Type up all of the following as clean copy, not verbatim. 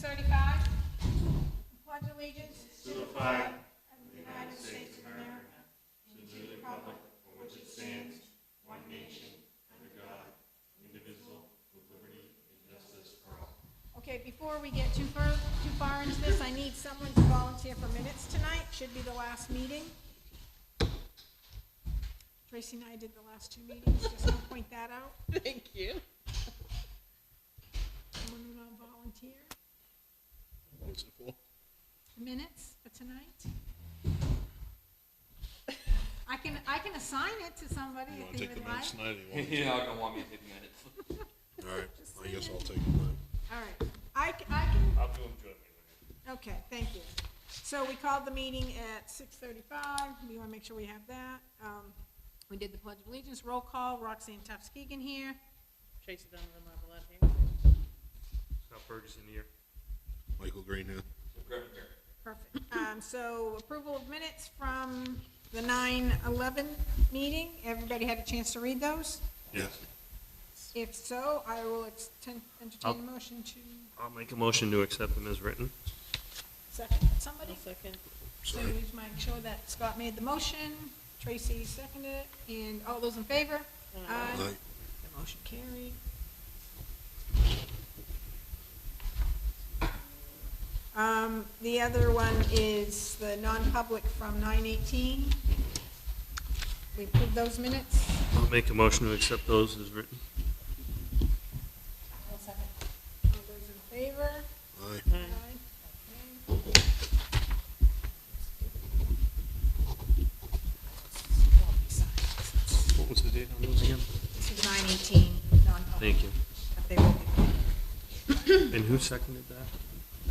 6:35. Pledge allegiance to the flag of the United States of America and to the republic for which it stands, one nation, under God, indivisible, with liberty and justice for all. Okay, before we get too far into this, I need someone to volunteer for minutes tonight. Should be the last meeting. Tracy and I did the last 2 meetings. Just want to point that out. Thank you. Someone want to volunteer? What's it for? The minutes for tonight? I can assign it to somebody You want if to they take the would minutes like. tonight? Or you want You're not gonna want me to take minutes. All right, I guess I'll take them. All right. I can. I'll do them jointly. Okay, thank you. So we called the meeting at 6:35. We want to make sure we have that. We did the Pledge of Allegiance roll call. Roxanne Tufts-Keegan here. Tracy Donovan Marvelette here. Scott Ferguson here. Michael Green here. Perfect. So approval of minutes from the 9/11 meeting. Everybody had a chance to read those? Yes. If so, I will entertain a motion to I'll make a motion to accept them as written. second. Somebody? Second. So Sorry. we just make sure that Scott made the motion, Tracy seconded it, and all those in favor? Aye. The motion carried. The other one is the non-public from 9:18. We approved those minutes. I'll make a motion to accept those as written. All those in favor? Aye. Aye. Okay. What was the date on those again? This is 9:18, non-public. Thank you. But they will be. And who seconded that?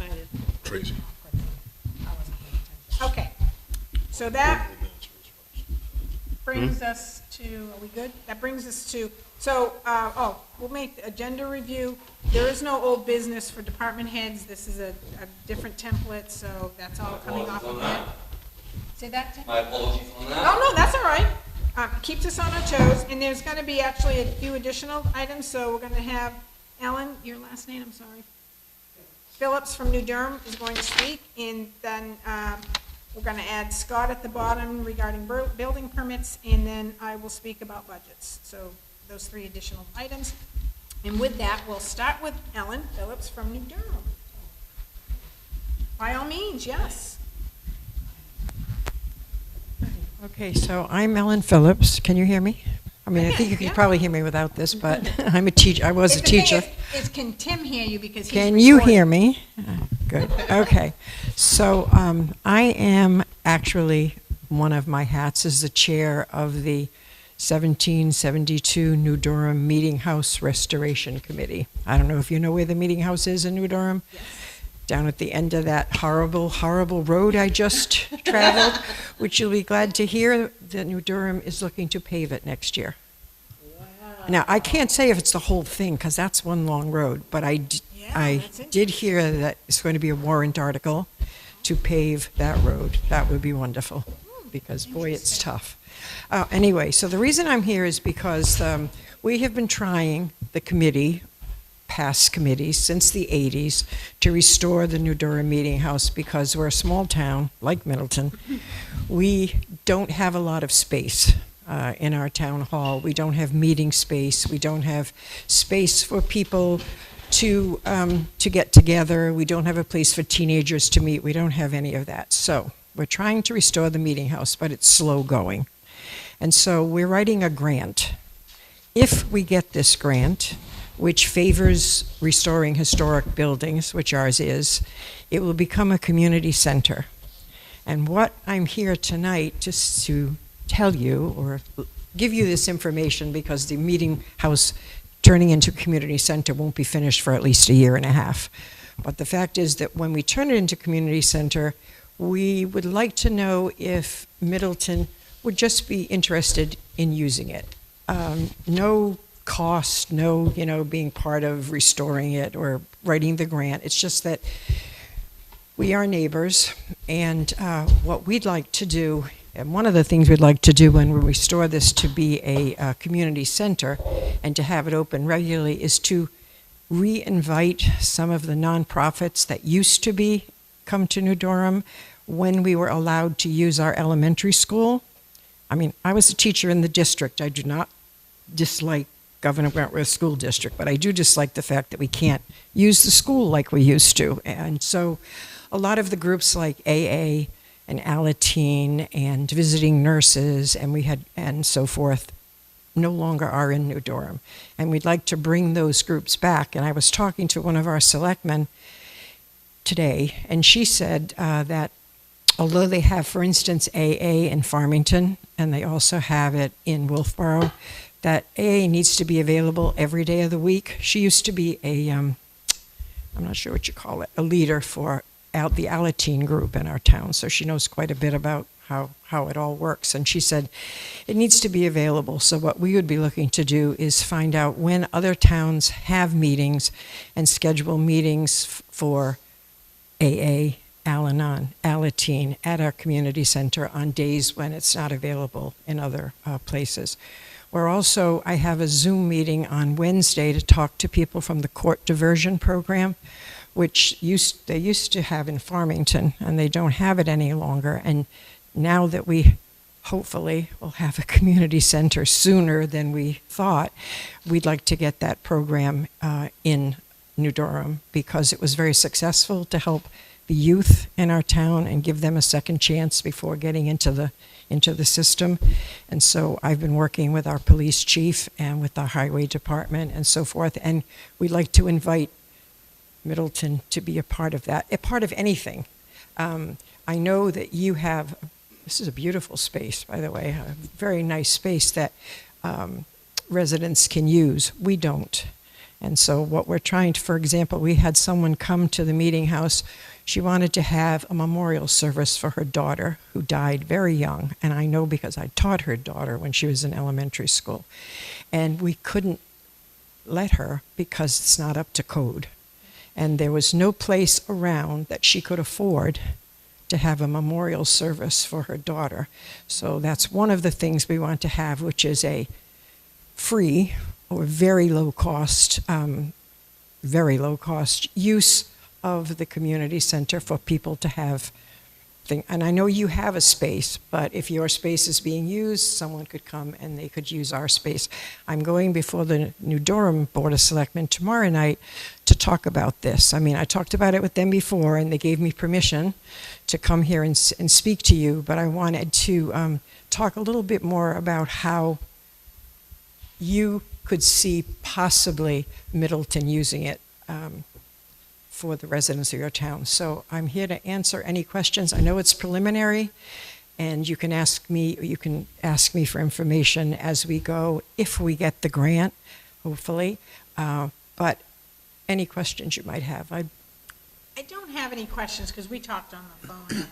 I did. Tracy. I wasn't paying attention. Okay, so that brings us to, are we good? That brings us to, so, we'll make the agenda review. There is no old business for department heads. This is a different template, so that's all coming off of that. Say that, Tim? My apologies on that. Oh, no, that's all right. Keeps us on our toes, and there's gonna be actually a few additional items, so we're gonna have Ellen, your last name, I'm sorry. Phillips from New Durham is going to speak, and then, we're gonna add Scott at the bottom regarding building permits, and then I will speak about budgets. So those 3 additional items. And with that, we'll start with Ellen Phillips from New Durham. By all means, yes. Okay, so I'm Ellen Phillips. Can you hear me? I mean, I think you can Yeah. probably hear me without this, but I'm a teacher. I was a The thing teacher. is, can Tim hear you because he's Can you recording. hear me? Good. Okay. So I am actually, one of my hats is the chair of the 1772 New Durham Meeting House Restoration Committee. I don't know if you know where the Meeting House is in New Durham. Yes. Down at the end of that horrible, horrible road I just traveled, which you'll be glad to hear that New Durham is looking to pave it next year. Wow. Now, I can't say if it's the whole thing, because that's one long road, but I Yeah, that's did hear that it's going to be a warrant article to pave that road. That would be wonderful, because boy, it's Interesting. tough. Anyway, so the reason I'm here is because we have been trying, the committee, past committees, since the 80s, to restore the New Durham Meeting House, because we're a small town, like Middleton. We don't have a lot of space in our town hall. We don't have meeting space. We don't have space for people to get together. We don't have a place for teenagers to meet. We don't have any of that. So we're trying to restore the meeting house, but it's slow going. And so we're writing a grant. If we get this grant, which favors restoring historic buildings, which ours is, it will become a community center. And what I'm here tonight just to tell you, or give you this information, because the meeting house turning into a community center won't be finished for at least a year and a half. But the fact is that when we turn it into community center, we would like to know if Middleton would just be interested in using it. No cost, no, being part of restoring it or writing the grant. It's just that we are neighbors, and what we'd like to do, and one of the things we'd like to do when we restore this to be a community center and to have it open regularly, is to re-invite some of the nonprofits that used to be come to New Durham when we were allowed to use our elementary school. I mean, I was a teacher in the district. I do not dislike Governor Wentworth School District, but I do dislike the fact that we can't use the school like we used to. And so a lot of the groups like AA and Alateen and visiting nurses and so forth no longer are in New Durham. And we'd like to bring those groups back. And I was talking to one of our selectmen today, and she said that although they have, for instance, AA in Farmington, and they also have it in Wolfboro, that AA needs to be available every day of the week. She used to be I'm not sure what you call it, a leader for the Alateen group in our town, so she knows quite a bit about how it all works. And she said it needs to be available. So what we would be looking to do is find out when other towns have meetings and schedule meetings for AA, Al-Anon, Alateen at our community center on days when it's not available in other places. I have a Zoom meeting on Wednesday to talk to people from the court diversion program, which they used to have in Farmington, and they don't have it any longer. And now that we hopefully will have a community center sooner than we thought, we'd like to get that program in New Durham because it was very successful to help the youth in our town and give them a second chance before getting into the system. And so I've been working with our police chief and with the highway department and so forth, and we'd like to invite Middleton to be a part of that, a part of anything. I know that you have, this is a beautiful space, by the way, a very nice space that residents can use. We don't. And so what we're trying to, for example, we had someone come to the meeting house. She wanted to have a memorial service for her daughter who died very young. And I know because I taught her daughter when she was in elementary school. And we couldn't let her because it's not up to code. And there was no place around that she could afford to have a memorial service for her daughter. So that's one of the things we want to have, which is a free or very low cost use of the community center for people to have things. And I know you have a space, but if your space is being used, someone could come and they could use our space. I'm going before the New Durham Board of Selectmen tomorrow night to talk about this. I mean, I talked about it with them before, and they gave me permission to come here and speak to you, but I wanted to talk a little bit more about how you could see possibly Middleton using it for the residents of your town. So I'm here to answer any questions. I know it's preliminary, and you can ask me for information as we go if we get the grant, hopefully. But any questions you might have. I don't have any questions because we talked on the phone.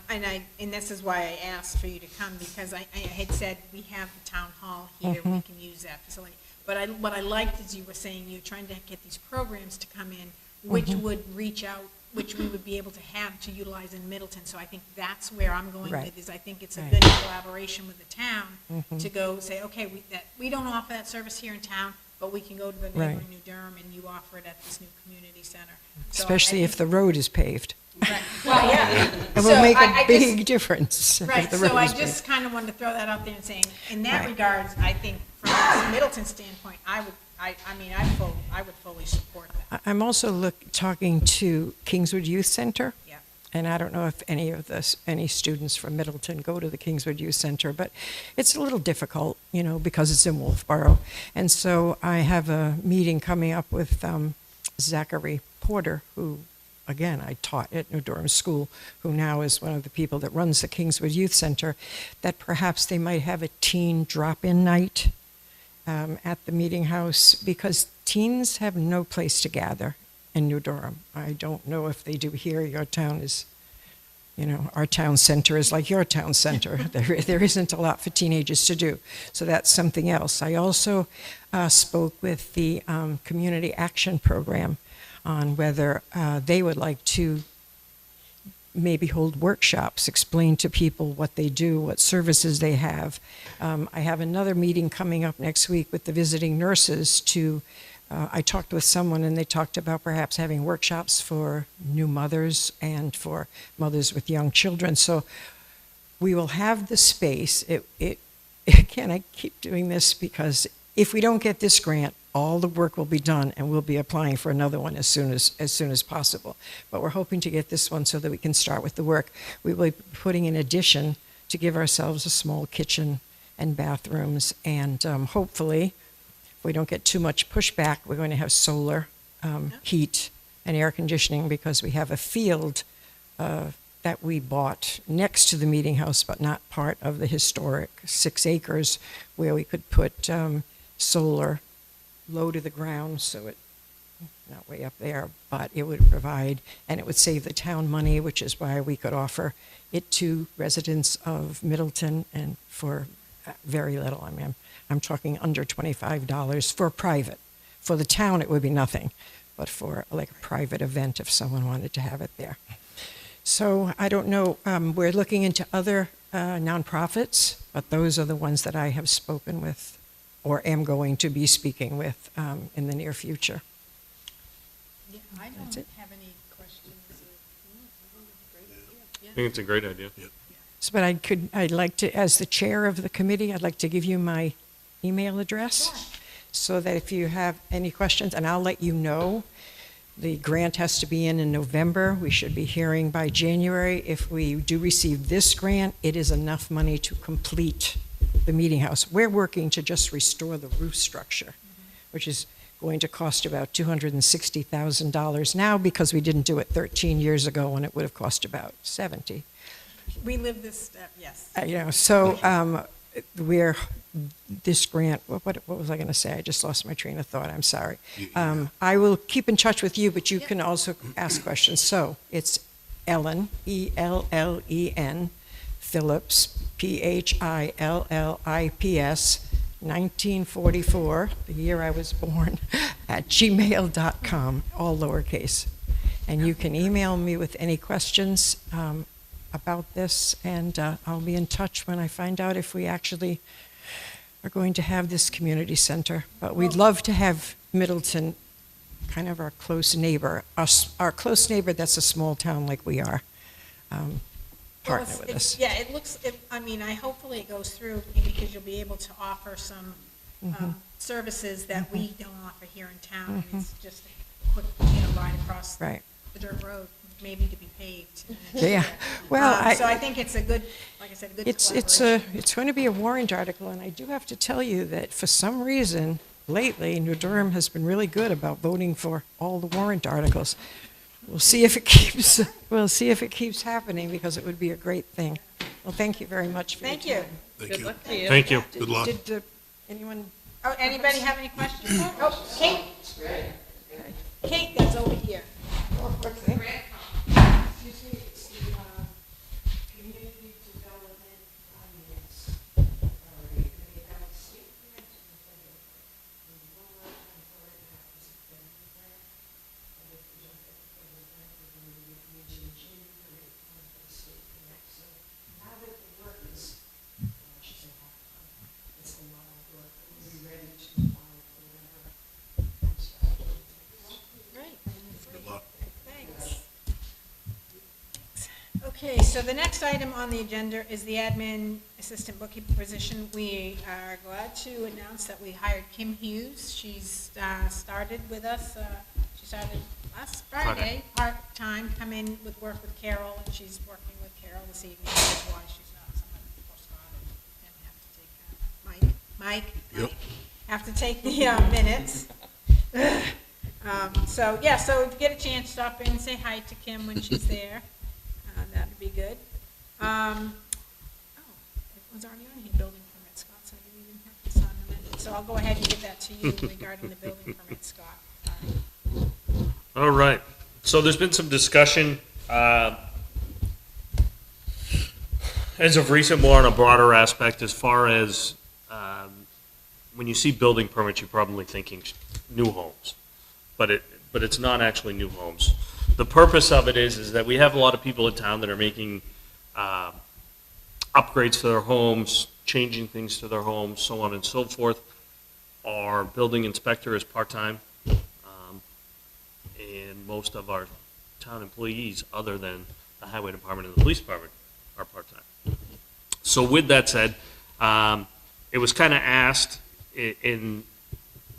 And this is why I asked for you to come, because I had said we have the town hall here, we can use that facility. But what I liked is you were saying you're trying to get these programs to come in, which would reach out, which we would be able to have to utilize in Middleton. So I think that's where I'm going with is I think it's a good collaboration with the town to go say, okay, we don't offer that service here in town, but we can go to the neighboring New Durham and you offer it at this new community center. So especially if the road is paved. Right. Well, yeah. It will make a big difference. Right, so I just kind of wanted to throw that out there and saying, in that regards, I think from a Middleton standpoint, I would fully support that. I'm also talking to Kingswood Youth Center. Yeah. And I don't know if any students from Middleton go to the Kingswood Youth Center, but it's a little difficult, because it's in Wolfboro. And so I have a meeting coming up with Zachary Porter, who, again, I taught at New Durham School, who now is one of the people that runs the Kingswood Youth Center, that perhaps they might have a teen drop-in night at the meeting house, because teens have no place to gather in New Durham. I don't know if they do here. Your town is, our town center is like your town center. There isn't a lot for teenagers to do. So that's something else. I also spoke with the Community Action Program on whether they would like to maybe hold workshops, explain to people what they do, what services they have. I have another meeting coming up next week with the visiting nurses to I talked with someone, and they talked about perhaps having workshops for new mothers and for mothers with young children. So we will have the space. Again, I keep doing this because if we don't get this grant, all the work will be done, and we'll be applying for another one as soon as possible. But we're hoping to get this one so that we can start with the work. We will be putting an addition to give ourselves a small kitchen and bathrooms, and hopefully, if we don't get too much pushback, we're going to have solar heat and air conditioning, because we have a field that we bought next to the meeting house, but not part of the historic 6 acres, where we could put solar low to the ground, so it, not way up there, but it would provide, and it would save the town money, which is why we could offer it to residents of Middleton, and for very little. I mean, I'm talking under $25 for private. For the town, it would be nothing, but for like a private event, if someone wanted to have it there. So I don't know, we're looking into other nonprofits, but those are the ones that I have spoken with, or am going to be speaking with in the near future. Yeah, I That's don't it. have any questions. I think it's a great idea. So, but I'd like to, as the chair of the committee, I'd like to give you my email address, so that if you have any questions, and I'll let you know. The grant has to be in November. We should be hearing by January. If we do receive this grant, it is enough money to complete the meeting house. We're working to just restore the roof structure, which is going to cost about $260,000 now, because we didn't do it 13 years ago when it would have cost about 70. We live this step, yes. So we're, this grant, what was I going to say? I just lost my train of thought, I'm sorry. I will keep in touch with you, but you can also ask questions. So it's Ellen, E-L-L-E-N, Phillips, P-H-I-L-L-I-P-S, 1944, the year I was born, at gmail.com, all lowercase. And you can email me with any questions about this, and I'll be in touch when I find out if we actually are going to have this community center. But we'd love to have Middleton, kind of our close neighbor, our close neighbor that's a small town like we are, partner with us. Yeah, I mean, hopefully it goes through, because you'll be able to offer some services that we don't offer here in town. It's just a quick, ride across Right. the dirt road, maybe to be paved. Yeah. Well, So I think it's a good, like I said, a good collaboration. It's going to be a warrant article, and I do have to tell you that for some reason, lately, New Durham has been really good about voting for all the warrant articles. We'll see if it keeps, happening, because it would be a great thing. Well, thank you very much for your Thank you. time. Thank Good you. luck to you. Thank you. Good luck. Did anyone? Oh, anybody have any questions? Oh, Kate? Kate, that's over here. Great. Good luck. Thanks. Okay, so the next item on the agenda is the admin assistant bookkeeper position. We are glad to announce that we hired Kim Hughes. She's started with us, she started last Friday, part-time, come in with work with Carol, and she's working with Carol this evening. That's why she's not someone postcard and have to take, Yep. have to take the minutes. So if you get a chance, stop in and say hi to Kim when she's there. That'd be good. It was already on here, building permit, Scott, so I didn't even have to sign the minutes. So I'll go ahead and give that to you regarding the building permit, Scott. All right. So there's been some discussion, as of recent, more on a broader aspect, as far as when you see building permits, you're probably thinking new homes, but it's not actually new homes. The purpose of it is that we have a lot of people in town that are making upgrades to their homes, changing things to their homes, so on and so forth. Our building inspector is part-time. and most of our town employees, other than the highway department and the police department, are part-time. So with that said, it was kind of asked, in,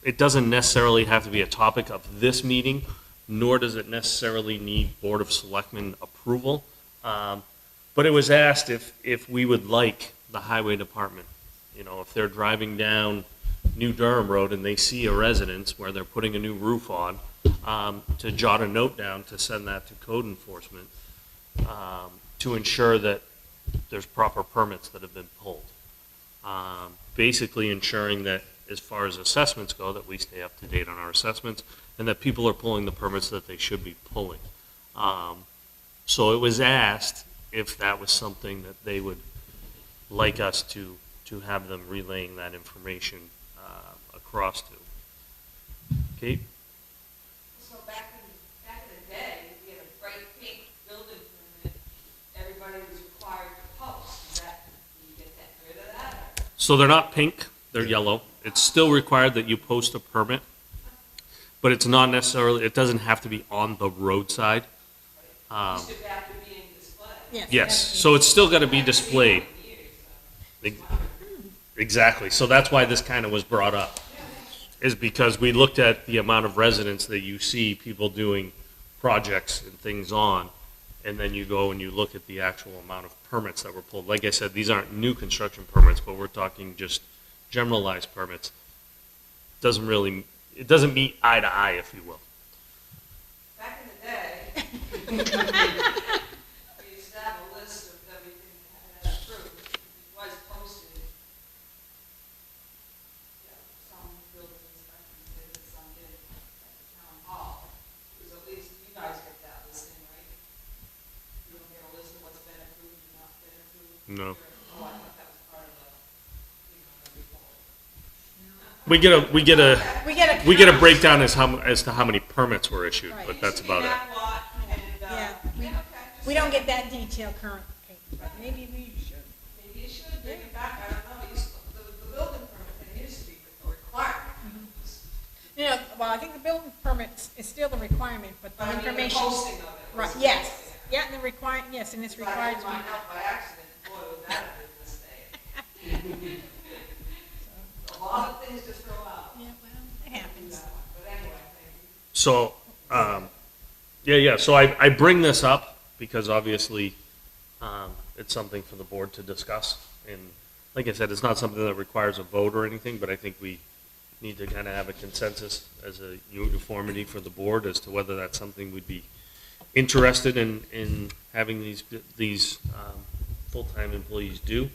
it doesn't necessarily have to be a topic of this meeting, nor does it necessarily need Board of Selectmen approval. But it was asked if we would like the highway department, you know, if they're driving down New Durham Road and they see a residence where they're putting a new roof on, to jot a note down to send that to code enforcement, to ensure that there's proper permits that have been pulled. Basically ensuring that as far as assessments go, that we stay up to date on our assessments and that people are pulling the permits that they should be pulling. So it was asked if that was something that they would like us to have them relaying that information across to. Kate? So back in the day, we had a bright pink building permit, everybody was required to post. Is that, do you get rid of that? So they're not pink, they're yellow. It's still required that you post a permit, but it's not necessarily, it doesn't have to be on the roadside. Used to have to be in display. Yes, so it's still got to be displayed. Exactly, so that's why this kind of was brought up, is because we looked at the amount of residents that you see people doing projects and things on, and then you go and you look at the actual amount of permits that were pulled. Like I said, these aren't new construction permits, but we're talking just generalized permits. Doesn't really, it doesn't meet eye to eye, if you will. Back in the day, we used to have a list of everything that had approved. It was posted. You know, some building inspectors did it, some didn't at the town hall. It was at least, you guys get that listing, right? You don't get a list of what's been approved and not been approved? No. Oh, I thought that was part of the, you know, the report. We get a breakdown as to how many permits were issued, Right. but that's about it. Yeah, we don't get that detail current, but maybe we should. Maybe you should bring it back, I don't know, the building permit thing used to be required. You know, well, I think the building permit is still the requirement, but But the I mean, the information. posting of it. Right, was- yes, yeah, and the require, yes, and it's If I required didn't to be. find out by accident, boy, was that a business day. A lot of things to throw out. Yeah, well, it happens. But anyway, thank you. So, so I bring this up because obviously it's something for the board to discuss. And like I said, it's not something that requires a vote or anything, but I think we need to kind of have a consensus as a uniformity for the board as to whether that's something we'd be interested in having these full-time employees do.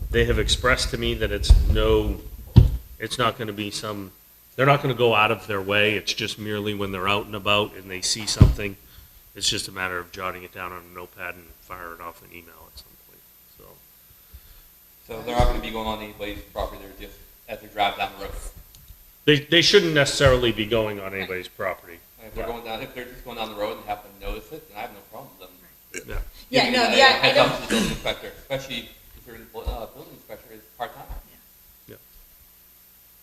They have expressed to me that it's not going to be they're not going to go out of their way. It's just merely when they're out and about and they see something, it's just a matter of jotting it down on a notepad and firing off an email at some point. So they're not going to be going on anybody's property, they're just, as they drive down the road. They shouldn't necessarily be going on anybody's property. If they're going down, if they're just going down the road and happen to notice it, then I have no problem with them. Yeah. Yeah, giving no, a yeah, I heads don't. up to the building inspector, especially if your building inspector is part-time.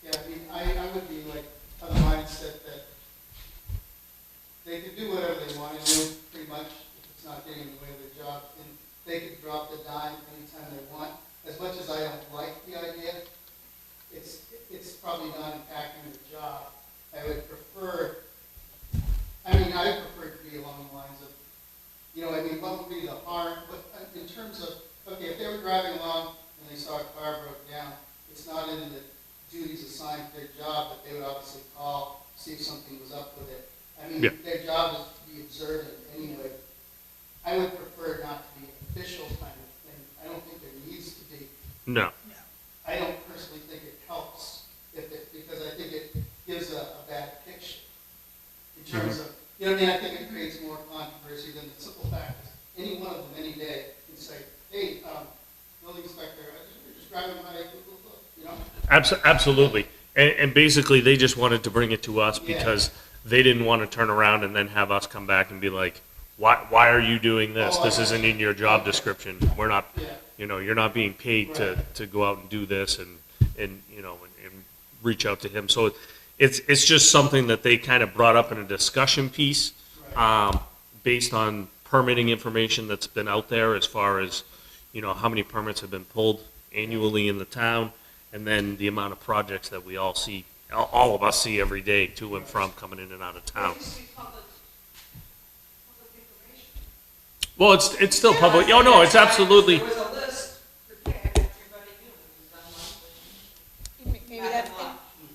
Yeah, I mean, I would be like, of the mindset that they could do whatever they want to do, pretty much, if it's not getting in the way of their job, and they could drop the dime anytime they want. As much as I don't like the idea, it's probably not impacting their job. I would prefer it to be along the lines of, you know, I mean, what would be the harm, but in terms of, okay, if they were driving along and they saw a car broke down, it's not in the duties assigned to their job, but they would obviously call, see if something was up with it. I mean, Yeah. their job is to be observant anyway. I would prefer not to be an official kind of thing. I don't think there needs to be. No. I don't personally think it helps because I think it gives a bad picture in terms of, you know what I mean? I think it creates more controversy than the simple fact is any one of them any day can say, hey, building inspector, you're just driving by, you know? Absolutely. And basically, they just wanted to bring it to us Yeah. because they didn't want to turn around and then have us come back and be like, why are you doing this? Oh, I This got isn't you. in your job description. We're not, Yeah. you're not being paid Right. to go out and do this and reach out to him. So it's just something that they kind of brought up in a discussion piece, based on permitting information that's been out there as far as, how many permits have been pulled annually in the town, and then the amount of projects that we all see, all of us see every day to and from coming in and out of town. It used to be public information. Well, it's still public, oh, no, it's absolutely, There was a list prepared, everybody knew it was done monthly. Maybe that's,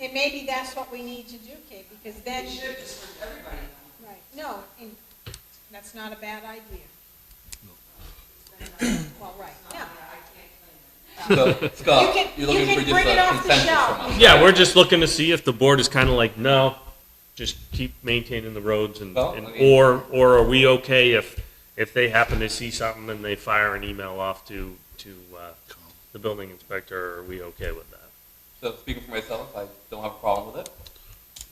and maybe that's what we need to do, Kate, because then, It should just for everybody. right, no, and that's not a bad idea. Well, right, no. I can't claim it. So, Scott, You can- you're you looking can for bring it just a off the consensus shelf. from us. yeah, we're just looking to see if the board is kind of like, no, just keep maintaining the roads Well, I mean- or are we okay if they happen to see something and they fire an email off to the building inspector, are we okay with that? So speaking for myself, I don't have a problem with it.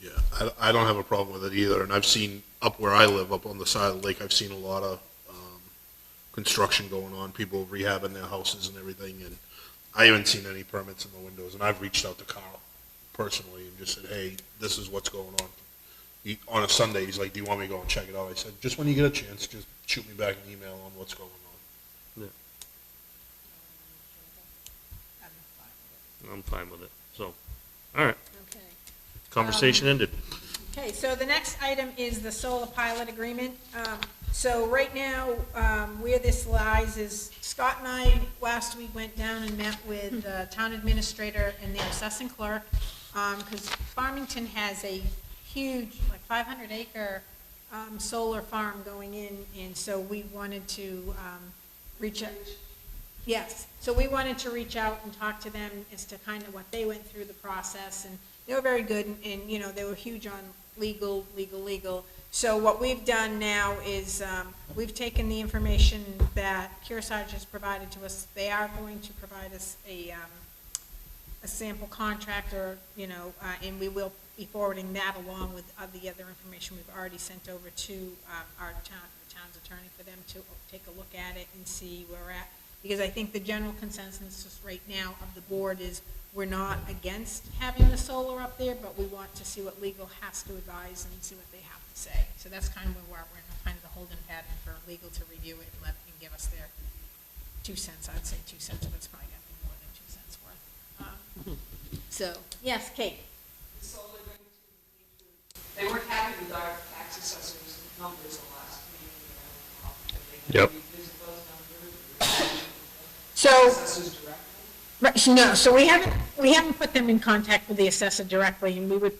Yeah, I don't have a problem with it either, and I've seen, up where I live, up on the side of the lake, I've seen a lot of construction going on, people rehabbing their houses and everything, and I haven't seen any permits in the windows, and I've reached out to Carl personally and just said, hey, this is what's going on. On a Sunday, he's like, do you want me to go and check it out? I said, just when you get a chance, just shoot me back an email on what's going on. I'm fine with it, so, all right, Okay. conversation ended. Okay, so the next item is the solar pilot agreement. So right now, where this lies is Scott and I last week went down and met with the town administrator and their assessing clerk, because Farmington has a huge, like 500 acre solar farm going in, and so we wanted to reach out. Yes, so we wanted to reach out and talk to them as to kind of what they went through the process, and they were very good, and, they were huge on legal. So what we've done now is, we've taken the information that Kearsarge has provided to us. They are going to provide us a sample contract, or, and we will be forwarding that along with the other information we've already sent over to our town's attorney for them to take a look at it and see where we're at. Because I think the general consensus right now of the board is we're not against having the solar up there, but we want to see what legal has to advise and see what they have to say. So that's kind of where we're in kind of the holding pattern for legal to review it and give us their 2 cents. I'd say 2 cents, but it's probably got to be more than 2 cents worth. So, yes, Kate? The solar going to, they weren't happy with our tax assessors numbers the last meeting. Yep. Revisit those numbers. So, Assessors directly. right, no, so we haven't put them in contact with the assessor directly, and we would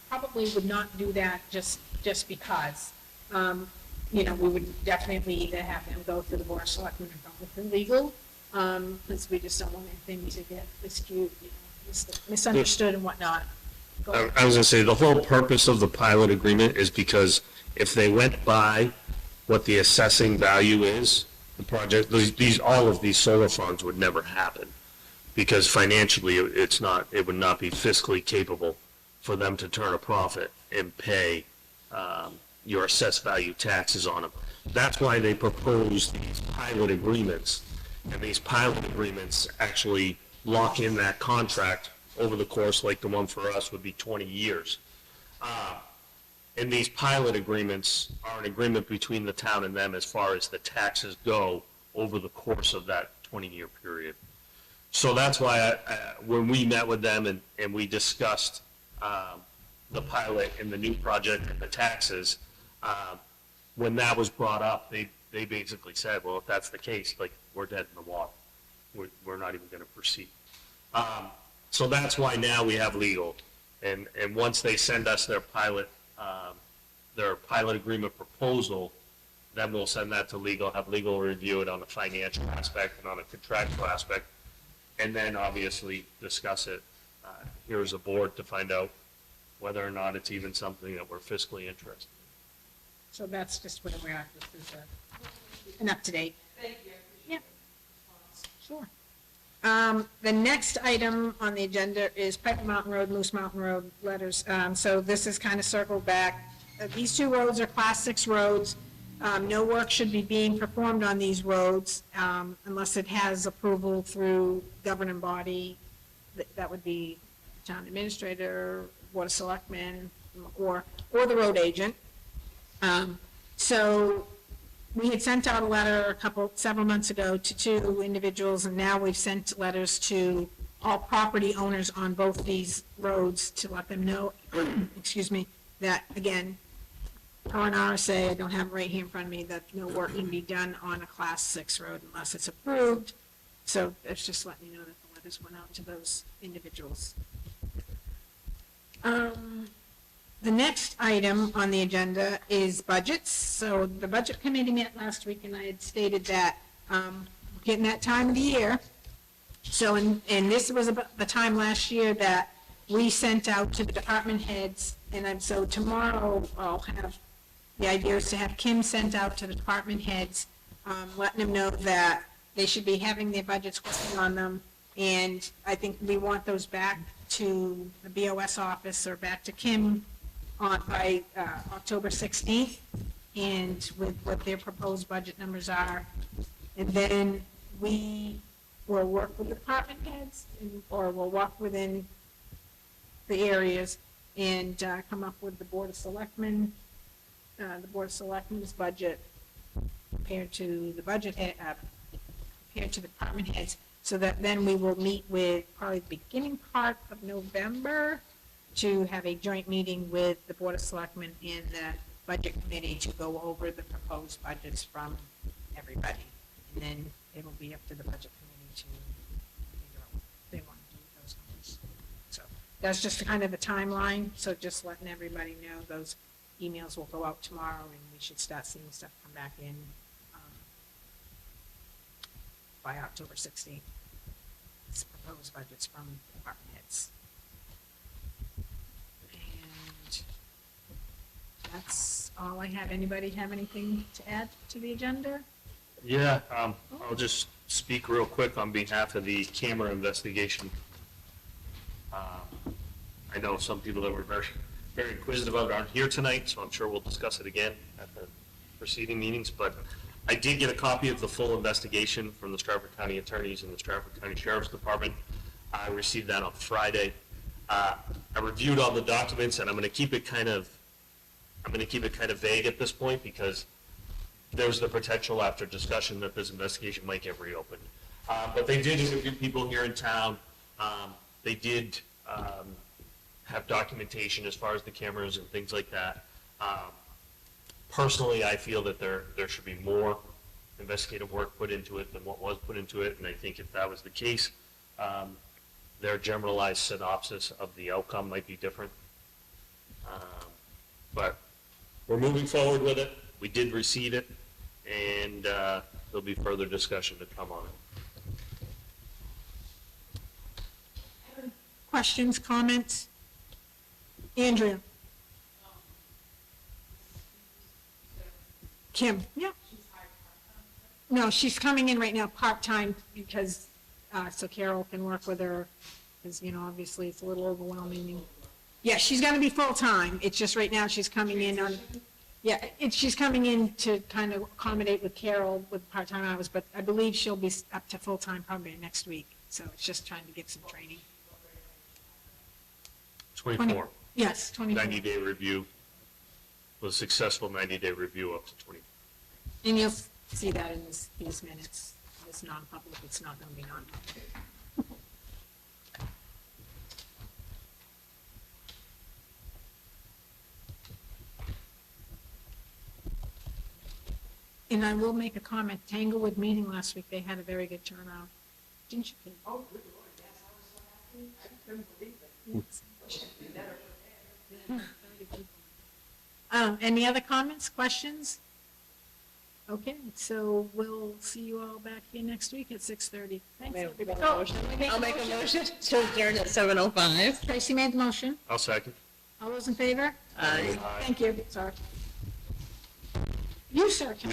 probably would not do that just because. We would definitely either have them go through the board of selectmen or go through legal, because we just don't want anything to get miscued, misunderstood and whatnot. Go ahead. I was gonna say, the whole purpose of the pilot agreement is because if they went by what the assessing value is, the project, all of these solar farms would never happen. Because financially, it would not be fiscally capable for them to turn a profit and pay, your assessed value taxes on them. That's why they proposed these pilot agreements. And these pilot agreements actually lock in that contract over the course, like the one for us would be 20 years. And these pilot agreements are an agreement between the town and them as far as the taxes go over the course of that 20-year period. So that's why when we met with them and we discussed the pilot and the new project and the taxes, when that was brought up, they basically said, well, if that's the case, like, we're dead in the water. We're not even going to proceed. So that's why now we have legal. And once they send us their pilot agreement proposal, then we'll send that to legal, have legal review it on a financial aspect and on a contractual aspect, and then obviously discuss it here as a board to find out whether or not it's even something that we're fiscally interested in. So that's just where we're at. This is an up-to-date. Thank you. Yeah. Sure. The next item on the agenda is Piper Mountain Road, Moose Mountain Road letters. So this is kind of circled back. These 2 roads are Class 6 roads. No work should be being performed on these roads unless it has approval through governing body. That would be town administrator, Board of Selectmen or the road agent. So we had sent out a letter several months ago to 2 individuals, and now we've sent letters to all property owners on both these roads to let them know, excuse me, that, again, per an RSA, I don't have it right here in front of me, that no work can be done on a Class 6 road unless it's approved. So it's just letting you know that the letters went out to those individuals. The next item on the agenda is budgets. So the Budget Committee met last week, and I had stated that getting that time of the year. So, and this was about the time last year that we sent out to the department heads, and so tomorrow I'll have, the idea is to have Kim sent out to the department heads, letting them know that they should be having their budgets working on them, and I think we want those back to the BOS office or back to Kim by October 16th, and with what their proposed budget numbers are. And then we will work with the department heads, or we'll walk within the areas and come up with the Board of Selectmen, the Board of Selectmen's budget compared to the budget, compared to the department heads, so that then we will meet with probably the beginning part of November to have a joint meeting with the Board of Selectmen and the Budget Committee to go over the proposed budgets from everybody. And then it'll be up to the Budget Committee to figure out what they want to do with those numbers. So that's just kind of a timeline, so just letting everybody know those emails will go out tomorrow, and we should start seeing stuff come back in by October 16th. It's proposed budgets from department heads. And that's all I have. Anybody have anything to add to the agenda? Yeah, I'll just speak real quick on behalf of the camera investigation. I know some people that were very, very inquisitive about it aren't here tonight, so I'm sure we'll discuss it again at the preceding meetings, but I did get a copy of the full investigation from the Stratford County attorneys and the Stratford County Sheriff's Department. I received that on Friday. I reviewed all the documents, and I'm going to keep it kind of vague at this point, because there's the potential after discussion that this investigation might get reopened. But they did interview people here in town. They did have documentation as far as the cameras and things like that. Personally, I feel that there should be more investigative work put into it than what was put into it, and I think if that was the case, their generalized synopsis of the outcome might be different. But we're moving forward with it. We did receive it, and there'll be further discussion to come on it. Questions, comments? Andrea? Kim? Yeah. No, she's coming in right now part-time because, so Carol can work with her, because, obviously it's a little overwhelming. Yeah, she's gonna be full-time. It's just right now she's coming in on, yeah, she's coming in to kind of accommodate with Carol with part-time hours, but I believe she'll be up to full-time probably next week. So it's just trying to get some training. 24. Yes, 24. 90-day review, with a successful 90-day review up to 20. And you'll see that in these minutes, this non-public, it's not going to be non-public. And I will make a comment, Tanglewood meeting last week, they had a very good turnout. Didn't you think? Oh, good Lord, yes, I was so happy. I couldn't believe it. Should be better prepared. Any other comments, questions? Okay, so we'll see you all back here next week at 6:30. Thanks, everybody. I'll make a motion to adjourn at 7:05. Tracy made the motion. I'll second. All those in favor? Aye. Thank you, sorry. You, sir, can